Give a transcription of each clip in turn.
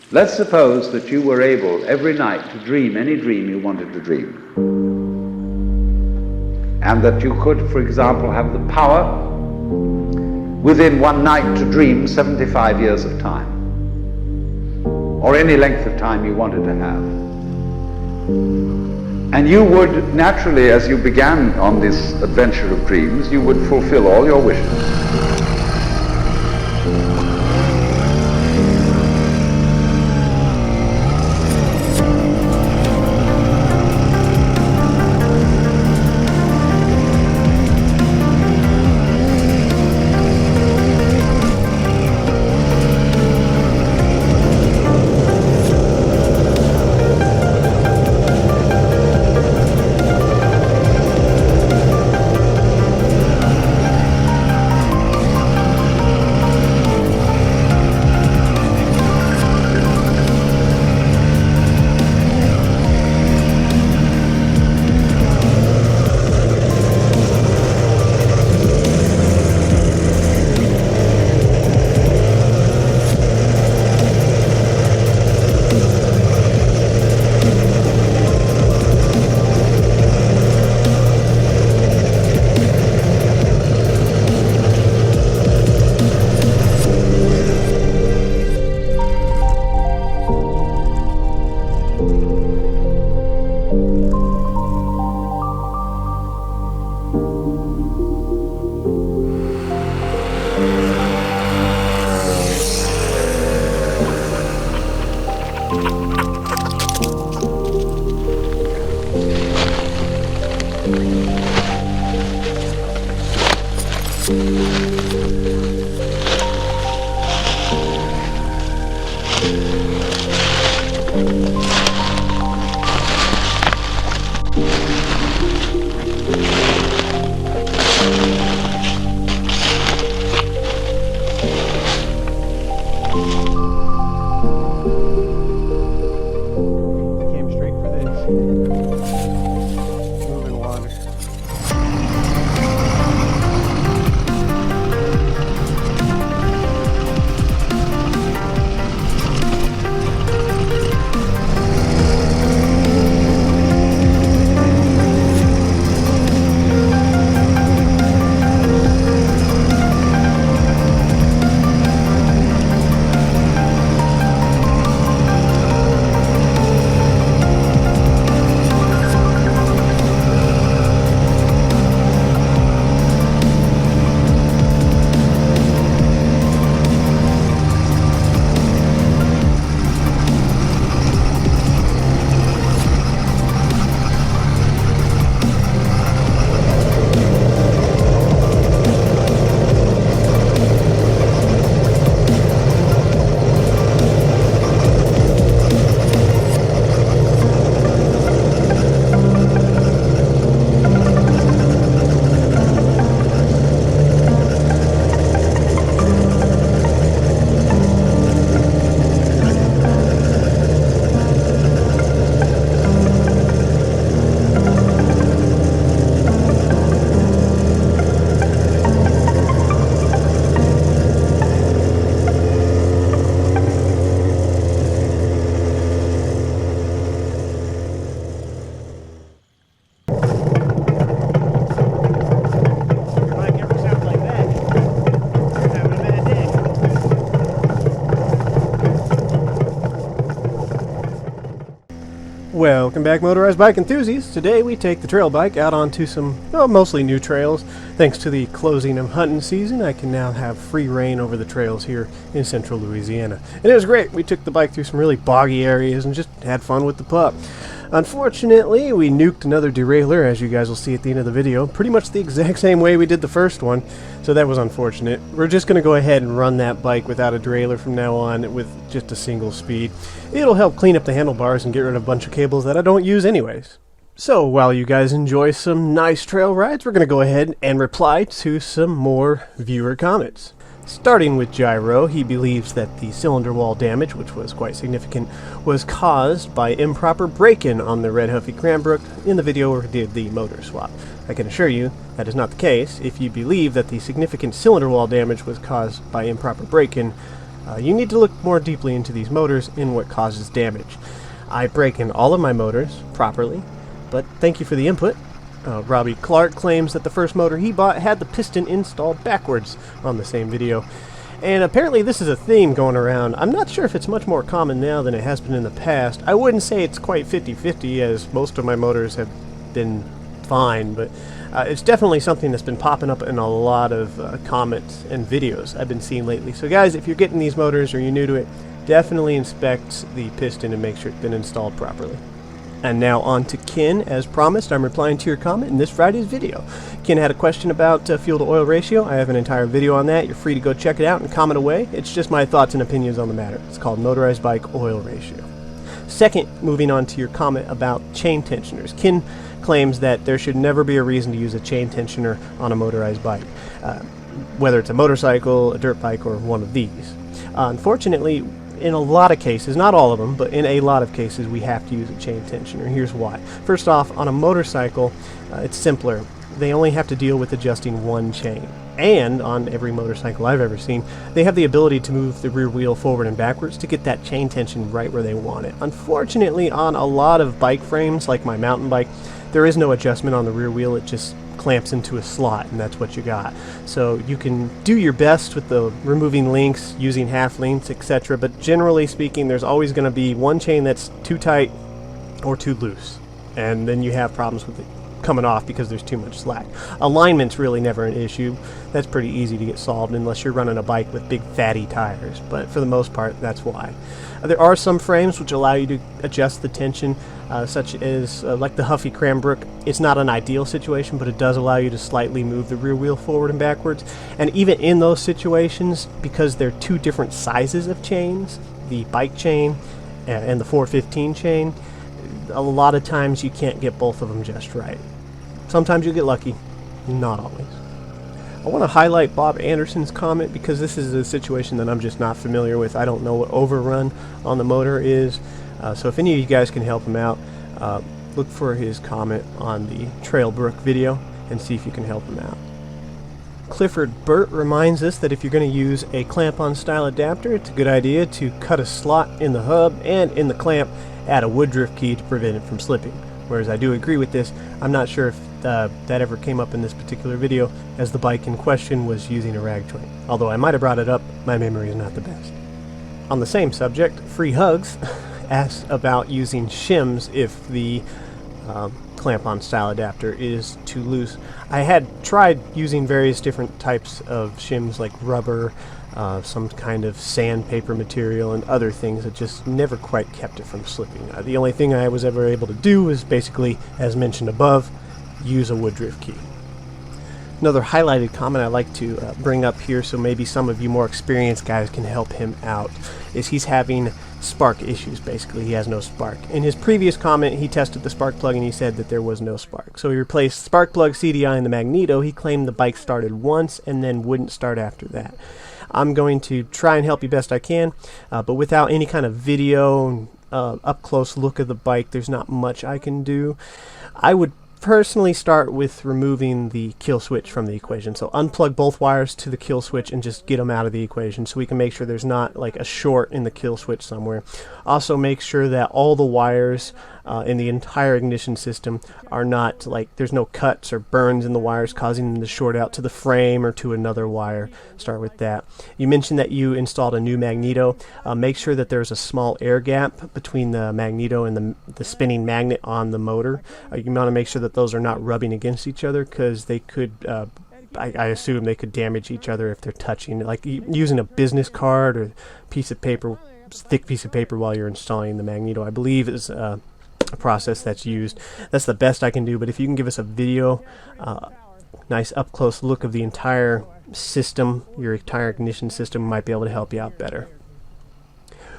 Let's suppose that you were able every night to dream any dream you wanted to dream. And that you could, for example, have the power within one night to dream 75 years of time, or any length of time you wanted to have. And you would naturally, as you began on this adventure of dreams, you would fulfill all your wishes. Welcome back, motorized bike enthusiasts. Today we take the trail bike out onto some mostly new trails. Thanks to the closing of hunting season, I can now have free reign over the trails here in central Louisiana. And it was great. We took the bike through some really boggy areas and just had fun with the pup. Unfortunately, we nuked another derailleur, as you guys will see at the end of the video, pretty much the exact same way we did the first one, so that was unfortunate. We're just going to go ahead and run that bike without a derailleur from now on with just a single speed. It'll help clean up the handlebars and get rid of a bunch of cables that I don't use anyways. So while you guys enjoy some nice trail rides, we're going to go ahead and reply to some more viewer comments. Starting with Gyro, he believes that the cylinder wall damage, which was quite significant, was caused by improper break-in on the Red Huffy Cranbrook in the video where he did the motor swap. I can assure you that is not the case. If you believe that the significant cylinder wall damage was caused by improper break-in, You need to look more deeply into these motors and what causes damage. I break in all of my motors properly, but thank you for the input. Robbie Clark claims that the first motor he bought had the piston installed backwards on the same video. And apparently this is a theme going around. I'm not sure if it's much more common now than it has been in the past. I wouldn't say it's quite 50-50, as most of my motors have been fine, but it's definitely something that's been popping up in a lot of comments and videos I've been seeing lately. So guys, if you're getting these motors or you're new to it, definitely inspect the piston and make sure it's been installed properly. And now on to Ken. As promised, I'm replying to your comment in this Friday's video. Ken had a question about fuel to oil ratio. I have an entire video on that. You're free to go check it out and comment away. It's just my thoughts and opinions on the matter. It's called Motorized Bike Oil Ratio. Second, moving on to your comment about chain tensioners. Ken claims that there should never be a reason to use a chain tensioner on a motorized bike, whether it's a motorcycle, a dirt bike, or one of these. Unfortunately, in a lot of cases, not all of them, but in a lot of cases, we have to use a chain tensioner. Here's why. First off, on a motorcycle, it's simpler. They only have to deal with adjusting one chain. And on every motorcycle I've ever seen, they have the ability to move the rear wheel forward and backwards to get that chain tension right where they want it. Unfortunately, on a lot of bike frames, like my mountain bike, there is no adjustment on the rear wheel. It just clamps into a slot, and that's what you got. So you can do your best with the removing links, using half links, etc., but generally speaking, there's always going to be one chain that's too tight or too loose, and then you have problems with it coming off because there's too much slack. Alignment's really never an issue. That's pretty easy to get solved unless you're running a bike with big fatty tires, but for the most part, that's why. There are some frames which allow you to adjust the tension, such as like the Huffy Cranbrook. It's not an ideal situation, but it does allow you to slightly move the rear wheel forward and backwards. And even in those situations, because they're two different sizes of chains, the bike chain and the 415 chain, a lot of times you can't get both of them just right. Sometimes you get lucky, not always. I want to highlight Bob Anderson's comment because this is a situation that I'm just not familiar with. I don't know what overrun on the motor is. So if any of you guys can help him out, look for his comment on the Trailbrook video and see if you can help him out. Clifford Burt reminds us that if you're going to use a clamp-on style adapter, it's a good idea to cut a slot in the hub and in the clamp, add a woodruff key to prevent it from slipping. Whereas I do agree with this, I'm not sure if that ever came up in this particular video, as the bike in question was using a rag joint. Although I might have brought it up, my memory is not the best. On the same subject, Free Hugs asks about using shims if the clamp-on style adapter is too loose. I had tried using various different types of shims like rubber, some kind of sandpaper material, and other things that just never quite kept it from slipping. The only thing I was ever able to do was basically, as mentioned above, use a woodruff key. Another highlighted comment I'd like to bring up here, so maybe some of you more experienced guys can help him out, is he's having spark issues. Basically, he has no spark. In his previous comment, he tested the spark plug and he said that there was no spark. So he replaced spark plug, CDI, and the magneto. He claimed the bike started once and then wouldn't start after that. I'm going to try and help you best I can, but without any kind of video, up-close look of the bike, there's not much I can do. I would personally start with removing the kill switch from the equation. So unplug both wires to the kill switch and just get them out of the equation so we can make sure there's not like a short in the kill switch somewhere. Also make sure that all the wires in the entire ignition system are not, like, there's no cuts or burns in the wires causing them to short out to the frame or to another wire. Start with that. You mentioned that you installed a new magneto. Make sure that there's a small air gap between the magneto and the spinning magnet on the motor. You want to make sure that those are not rubbing against each other, because they could I assume they could damage each other if they're touching, like using a business card or piece of paper, thick piece of paper while you're installing the magneto, I believe is a process that's used. That's the best I can do, but if you can give us a video, nice up close look of the entire system, your entire ignition system, might be able to help you out better.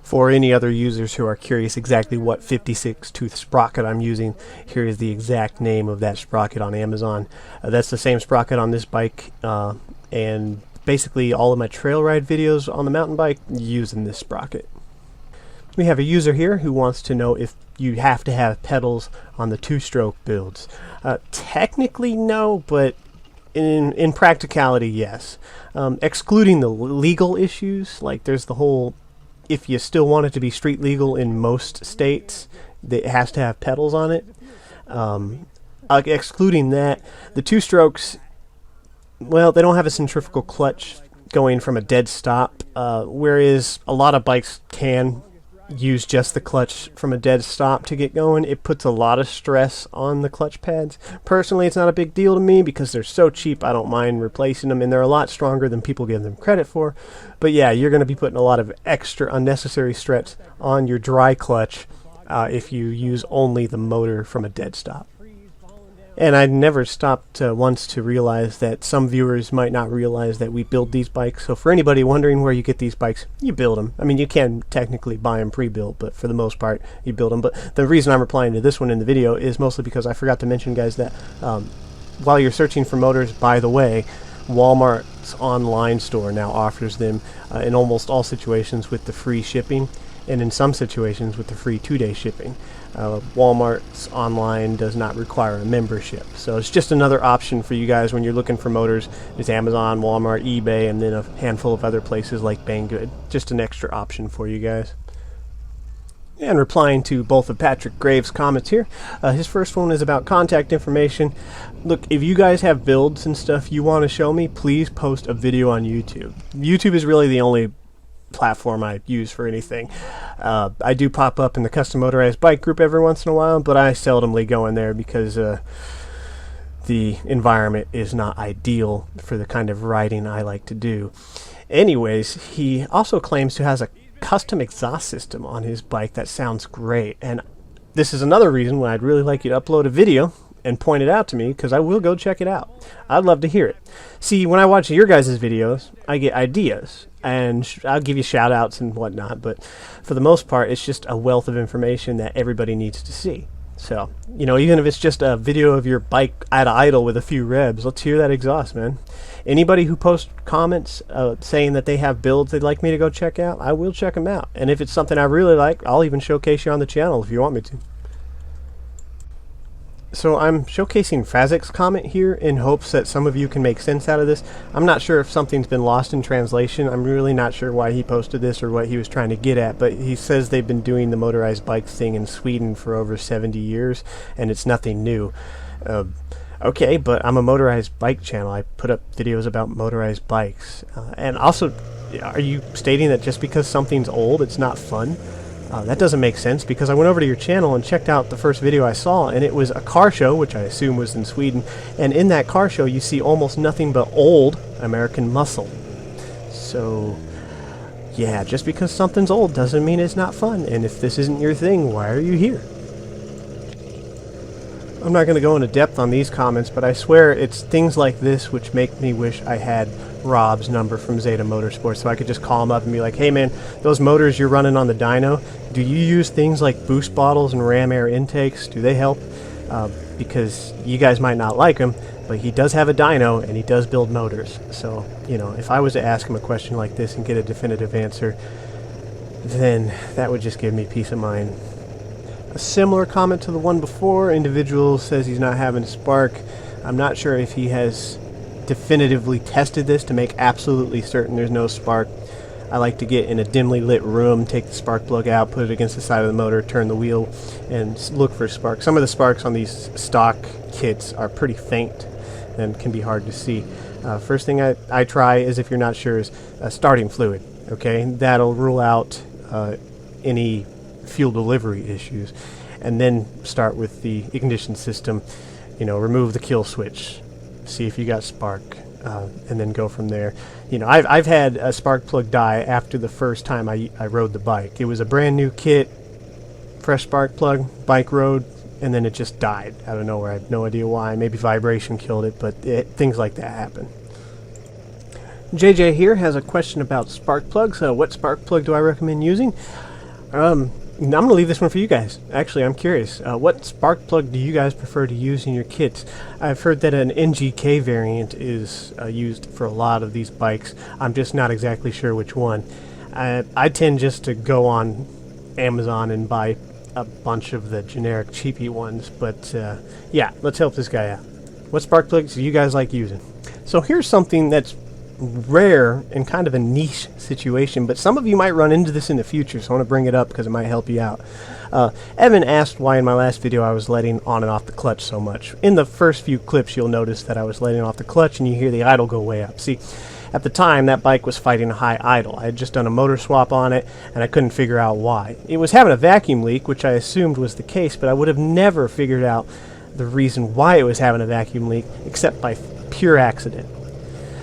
For any other users who are curious exactly what 56 tooth sprocket I'm using, here is the exact name of that sprocket on Amazon. That's the same sprocket on this bike, and basically all of my trail ride videos on the mountain bike using this sprocket. We have a user here who wants to know if you have to have pedals on the two-stroke builds. Technically no, but in practicality, yes. Excluding the legal issues, like there's the whole, if you still want it to be street legal in most states, it has to have pedals on it. Excluding that, the two strokes, well, they don't have a centrifugal clutch going from a dead stop, whereas a lot of bikes can use just the clutch from a dead stop to get going. It puts a lot of stress on the clutch pads. Personally, it's not a big deal to me because they're so cheap, I don't mind replacing them, and they're a lot stronger than people give them credit for. But yeah, you're going to be putting a lot of extra unnecessary stress on your dry clutch if you use only the motor from a dead stop. And I never stopped once to realize that some viewers might not realize that we build these bikes. So for anybody wondering where you get these bikes, you build them. I mean, you can technically buy them pre-built, but for the most part, you build them. But the reason I'm replying to this one in the video is mostly because I forgot to mention, guys, that while you're searching for motors, by the way, Walmart's online store now offers them in almost all situations with the free shipping, and in some situations with the free 2-day shipping. Walmart's online does not require a membership, so it's just another option for you guys when you're looking for motors. It's Amazon, Walmart, eBay, and then a handful of other places like Banggood. Just an extra option for you guys. And replying to both of Patrick Graves' comments here, his first one is about contact information. Look, if you guys have builds and stuff you want to show me, please post a video on YouTube. YouTube is really the only platform I use for anything. I do pop up in the custom motorized bike group every once in a while, but I seldomly go in there because the environment is not ideal for the kind of riding I like to do. Anyways, he also claims to has a custom exhaust system on his bike that sounds great, and this is another reason why I'd really like you to upload a video and point it out to me, because I will go check it out. I'd love to hear it. See, when I watch your guys' videos, I get ideas, and I'll give you shout outs and whatnot, but for the most part, it's just a wealth of information that everybody needs to see. So, you know, even if it's just a video of your bike at idle with a few revs, let's hear that exhaust, man. Anybody who posts comments saying that they have builds they'd like me to go check out, I will check them out. And if it's something I really like, I'll even showcase you on the channel if you want me to. So I'm showcasing Fazek's comment here in hopes that some of you can make sense out of this. I'm not sure if something's been lost in translation. I'm really not sure why he posted this or what he was trying to get at, but he says they've been doing the motorized bike thing in Sweden for over 70 years, and it's nothing new. Okay, but I'm a motorized bike channel. I put up videos about motorized bikes. And also, are you stating that just because something's old, it's not fun? That doesn't make sense, because I went over to your channel and checked out the first video I saw, and it was a car show, which I assume was in Sweden, and in that car show you see almost nothing but old American muscle. So, yeah, just because something's old doesn't mean it's not fun, and if this isn't your thing, why are you here? I'm not going to go into depth on these comments, but I swear it's things like this which make me wish I had Rob's number from Zeta Motorsports, so I could just call him up and be like, hey man, those motors you're running on the dyno, do you use things like boost bottles and ram air intakes? Do they help? Because you guys might not like him, but he does have a dyno and he does build motors. So, you know, if I was to ask him a question like this and get a definitive answer, then that would just give me peace of mind. A similar comment to the one before, individual says he's not having a spark. I'm not sure if he has definitively tested this to make absolutely certain there's no spark. I like to get in a dimly lit room, take the spark plug out, put it against the side of the motor, turn the wheel, and look for sparks. Some of the sparks on these stock kits are pretty faint and can be hard to see. First thing I try is, if you're not sure, is starting fluid. Okay, that'll rule out any fuel delivery issues, and then start with the ignition system. You know, remove the kill switch, see if you got spark, and then go from there. You know, I've had a spark plug die after the first time I rode the bike. It was a brand new kit, fresh spark plug, bike rode, and then it just died out of nowhere. I have no idea why. Maybe vibration killed it, but things like that happen. JJ here has a question about spark plugs. What spark plug do I recommend using? I'm going to leave this one for you guys. Actually, I'm curious. What spark plug do you guys prefer to use in your kits? I've heard that an NGK variant is used for a lot of these bikes. I'm just not exactly sure which one. I tend just to go on Amazon and buy a bunch of the generic cheapy ones. But yeah, let's help this guy out. What spark plugs do you guys like using? So here's something that's rare and kind of a niche situation, but some of you might run into this in the future, so I want to bring it up because it might help you out. Evan asked why in my last video I was letting on and off the clutch so much. In the first few clips you'll notice that I was letting off the clutch and you hear the idle go way up. See, at the time that bike was fighting a high idle. I had just done a motor swap on it and I couldn't figure out why. It was having a vacuum leak, which I assumed was the case, but I would have never figured out the reason why it was having a vacuum leak except by pure accident.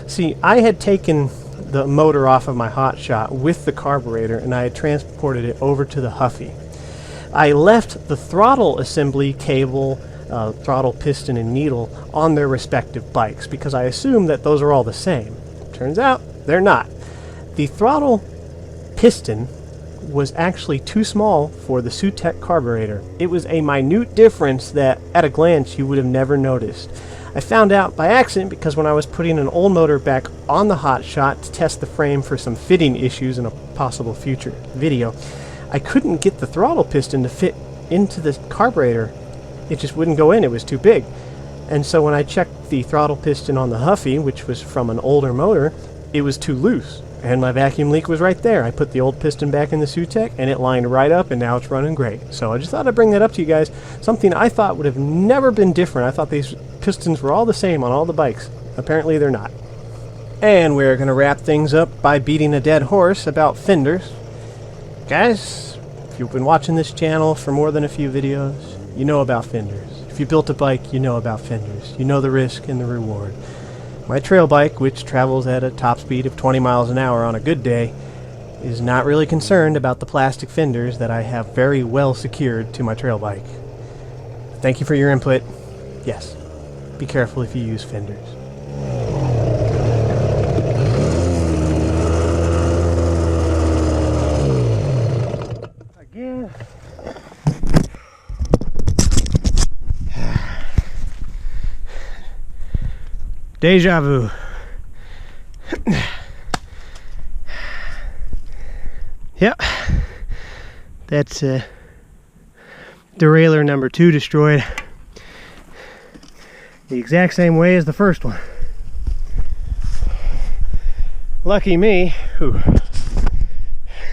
See, I had taken the motor off of my hotshot with the carburetor and I had transported it over to the Huffy. I left the throttle assembly cable, throttle piston and needle on their respective bikes because I assumed that those are all the same. Turns out they're not. The throttle piston was actually too small for the Sutek carburetor. It was a minute difference that at a glance you would have never noticed. I found out by accident because when I was putting an old motor back on the hotshot to test the frame for some fitting issues in a possible future video, I couldn't get the throttle piston to fit into the carburetor. It just wouldn't go in, it was too big. And so when I checked the throttle piston on the Huffy, which was from an older motor, it was too loose. And my vacuum leak was right there. I put the old piston back in the Sutek and it lined right up and now it's running great. So I just thought I'd bring that up to you guys. Something I thought would have never been different. I thought these pistons were all the same on all the bikes. Apparently they're not. And we're going to wrap things up by beating a dead horse about fenders. Guys, if you've been watching this channel for more than a few videos, you know about fenders. If you built a bike, you know about fenders. You know the risk and the reward. My trail bike, which travels at a top speed of 20 miles an hour on a good day, is not really concerned about the plastic fenders that I have very well secured to my trail bike. Thank you for your input. Yes, be careful if you use fenders. Again. Deja vu. Yep. That's derailleur number 2 destroyed the exact same way as the first one. Lucky me. Ooh.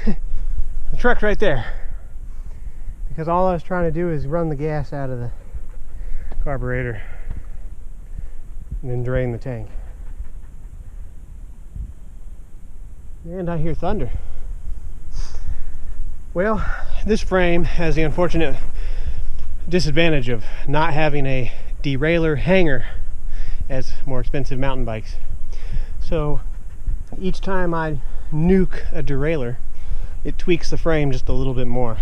The truck's right there. Because all I was trying to do is run the gas out of the carburetor and then drain the tank. And I hear thunder. Well, this frame has the unfortunate disadvantage of not having a derailleur hanger as more expensive mountain bikes. So each time I nuke a derailleur, it tweaks the frame just a little bit more.